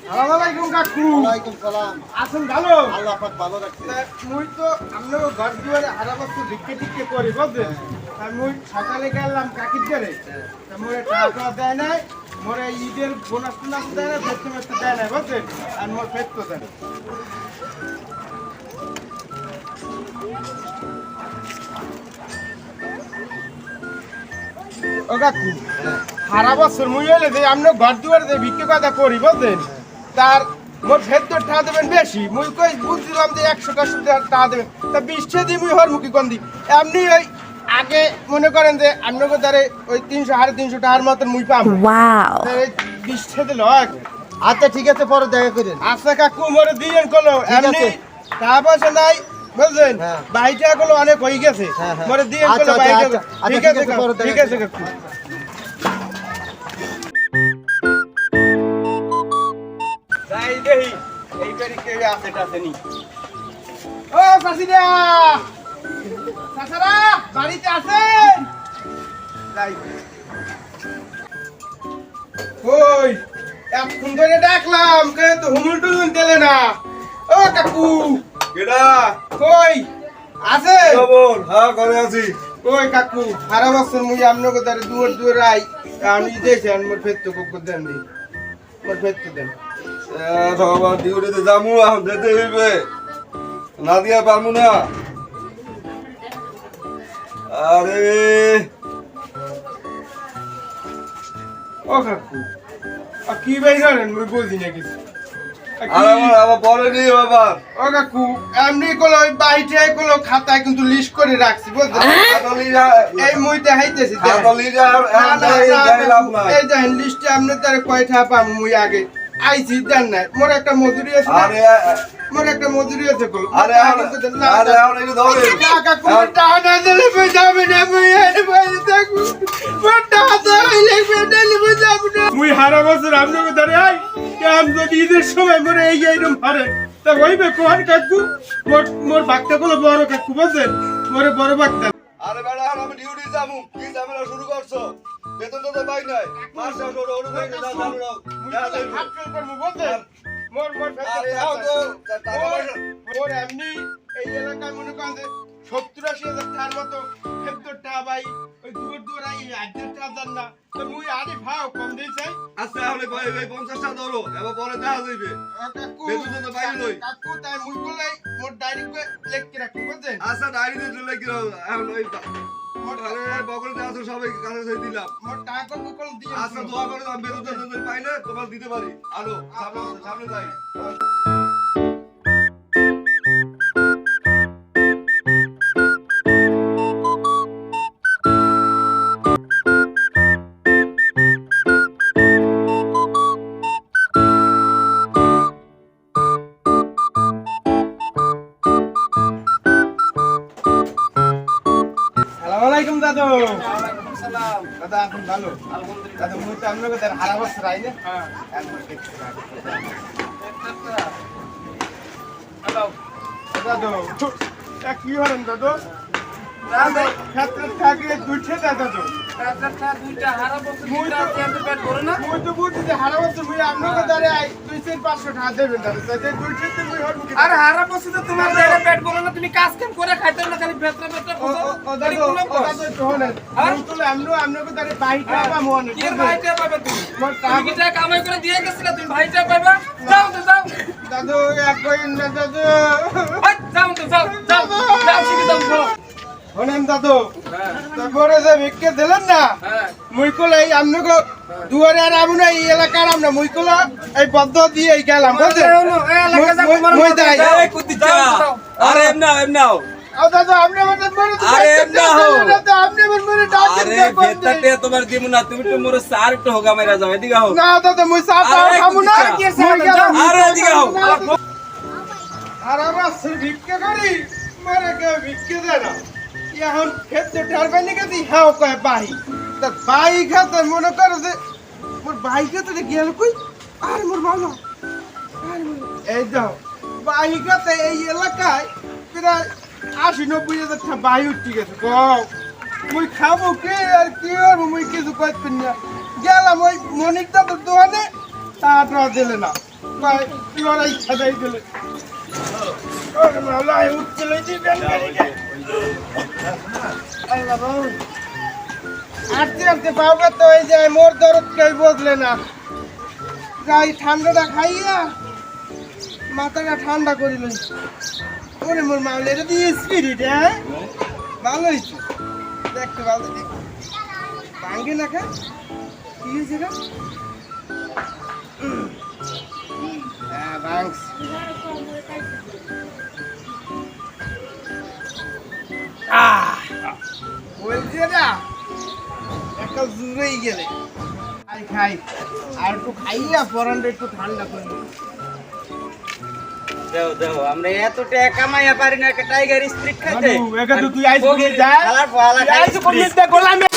আসসালামু আলাইকুম কাকু। ওয়ালাইকুম সালাম। আছেন ভালো? আল্লাহ পাক ভালো রাখছে। মুই তো আপনার ঘর দুয়ারে হারা বছর ভিক্ষে টিক্ষে করি বুঝলেন। আর মুই সকালে গেলাম কাকির ঘরে, মোরে টাকা দেয় নাই, মোরে ঈদের বোনাস টোনাস দেয় না, বেতন বেতন দেয় নাই বুঝলেন। আর মোর পেট তো দেয় না। ও কাকু, সারা বছর মুই হইলে যে আপনার ঘর দুয়ারে যে ভিক্ষে কথা করি বুঝলেন, তার মোর ভেতর টাকা দেবেন বেশি। মুই কই বুঝলাম যে 100 টাকা দেবেন, তা 20 দিয়ে মুই হরমুখী কোন দি এমনি ওই আগে মনে করেন যে আপনাকে দ্বারে ওই 300-350 টাকার মতন মুই পাবো। Wow. 20 দিল হয়। আচ্ছা ঠিক আছে, পরে দেখা করেন। আচ্ছা কাকু মোরে দিয়েন কলো ঠিক এমনি আছে। টাকা পয়সা নাই বুঝলেন। হ্যাঁ। বাইটা গুলো অনেক হয়ে গেছে, হ্যাঁ, হ্যাঁ। মোরে দিয়েন আচ্ছা, কলো আচ্ছা, বাইটা। আচ্ছা, ঠিক ঠিক আছে আছে, পরে কাকু, দেখা ঠিক আছে কাকু। যাই দেহি এই বাড়ি কে আছে টাছে নি। ও চাচিরা, চাচারা বাড়িতে আছেন? যাই কই এতক্ষণ ধরে ডাকলাম কিন্তু হুমুল টুলুন দিলে না। ও কাকু কেডা কই আছে? খবর? হ্যাঁ, ঘরে আছি। কই কাকু সারা বছর মুই আপনাকে তারে দুয়ার দুয়ার আই, আমি দিয়েছেন মোর ফের তো কুকুর দেন দি, মোর ফের তো দেন। সবার ডিউটিতে যামু, এখন যেতে হইবে, না দিয়া পারমু না। আরে ও কাকু কি ভাই জানেন মুই বুঝি না কিছু। আর আমার পরে নেই বাবার। ও কাকু এমনি কলো ওই বাইটে কলো খাতায় কিন্তু লিস্ট করে রাখছি বুঝলেন। এই মুই দেখাইতেছি এই দেখেন লিস্টে আপনি তার কয়টা পাম মুই আগে আইছি দেন নাই। মোর একটা মজুরি আছে না? মোর একটা মজুরি আছে কলো। কাকু টাকা না দিলে মুই যাবে না, মুই এর বাইরে থাকবো। মোর টাকা দিলে মুই যাবো না। মুই হারা বছর আপনাকে ধরে আই কেন যদি ঈদের সময় মোরে এইরকম হারে তা হইবে কোন কাকু? মোর বাচ্চা গুলো বড় কাকু বুঝলেন, মোরে বড় বাচ্চা। আরে বেড়া, এখন আমি ডিউটি যামু, কি ঝামেলা শুরু করছো? বেতন তো পাই নাই, মাস শেষ হলো, ওর উপরে যা ঝামেলা, দেখা যাইবে। আরে আও তো, টাকা পয়সা। মোর এমনি এই এলাকায় মনে করেন যে 70-80 হাজার টাকার মতো ক্ষেত্রটা ভাই ওই দূর দূর আই 8,000 না, তো মুই আরে ভাও কম দিই চাই। আচ্ছা, এখন এই 50 টাকা ধরো, এবার পরে দেখা যাইবে। কাকু বেতন তো পাই লই। কাকু তাই মুই বলে মোর ডায়েরি লেখকে রাখবো বুঝছেন। আচ্ছা, ডায়েরিতে দিলে কি হবে? এখন ওই আরে বগলে যা আছে সবাই কাছে দিয়ে দিলাম। মোর টাকা কল দিয়ে আচ্ছা, দোয়া করে আমি বেতনটা যদি পাইলে তোমার দিতে পারি। আলো সামনে যাই। আসসালামু আলাইকুম দাদু। ওয়ালাইকুম সালাম। দাদা আপনি ভালো? আলহামদুলিল্লাহ। দাদু মুই তো আপনাকে তার হারা বছর আই না। হ্যাঁ। হ্যালো দাদু, কি হলেন দাদু? দাদু ক্ষেত্রে থাকে দুইটা দাদু। মুই তো বুঝি যে হারা বছর মুই আপনাকে তারে আই 200-500 টাকা দেবেন দাদু। তাই দুইটাতে মুই হল কি? আরে হারা বসে তো তোমার জায়গা পেট ভরে না, তুমি কাজ কাম করে খাইতে না, খালি ভেতরে ভেতরে বসো। কি ভাইটা পাবে তুমি? তুমি কি টাকা কামাই করে দিয়ে গেছিলে, তুমি ভাইটা পাবে? যাও তো যাও। দাদু এক কইন না দাদু। হাই, যাও তো যাও যাও যাও শিখে দাও যাও। হনেন দাদু, তারপরে যে ভিক্ষে দিলেন না, হ্যাঁ মুই কলে এই আপনাকে দুয়ারে আর আমু না এই এলাকার আমরা মুই কলে এই বদ্ধ দিয়ে গেলাম বুঝছেন। মুই যাই। এই কুতি যাও। আরে এমনা এমনাও আও দাদু আপনি আমাদের মনে তো আরে এমনা হো। আপনি আমার মনে ডাক আরে দেন বেতাতে তোমার দিমু না, তুমি তো মোর সার একটু হোগা মাইরা যাও, এদিকে হও। না দাদু মুই সাথ আরে খামু না। কুতি মুই গেলাম। আরে এদিকে হও। আর আমার ভিক্ষে করি মারে কেউ ভিক্ষে দেয় না। এখন ক্ষেত্রে ঠারবাই নিয়ে গেছি হ্যাঁ কয় বাই তা বাই খাতে মনে করো যে মোর বাই খাতে গেল কই আর মোর মামা এই যাও বাই খাতে এই এলাকায় প্রায় 80-90 হাজার টাকা বাই উঠে গেছে। কও মুই খাবো কে আর কি আর মুই কিছু করতেন না। গেলাম ওই মনিক দাদুর দোকানে টাকা দিলে না। ভাই লড়াই ছাদাই দিলে ওরে মাওলা উঠছিল দিবেন গাড়িকে আল্লাহ বাবু আটতে আটতে পাওয়া তো এই যে মোর দরদ কেউ বদলে না যাই ঠান্ডাটা খাইয়া মাথাটা ঠান্ডা করিল ওরে মোর মাওলা এটা দিয়ে স্পিরিট হ্যাঁ ভালো হয়েছে দেখতে ভালো দেখ ভাঙ্গে না খা কি হয়েছে গা হ্যাঁ ভাঙস বলছি না একটা জুড়েই গেলে খাই খাই আর একটু খাইয়া পরানটা একটু ঠান্ডা করে দেও দেও আমরা এত টাকা কামাইয়া পারি না একটা টাইগার স্ট্রিট খাইতে তুই আইস করে যা খালার পালা আইস করে গোলামে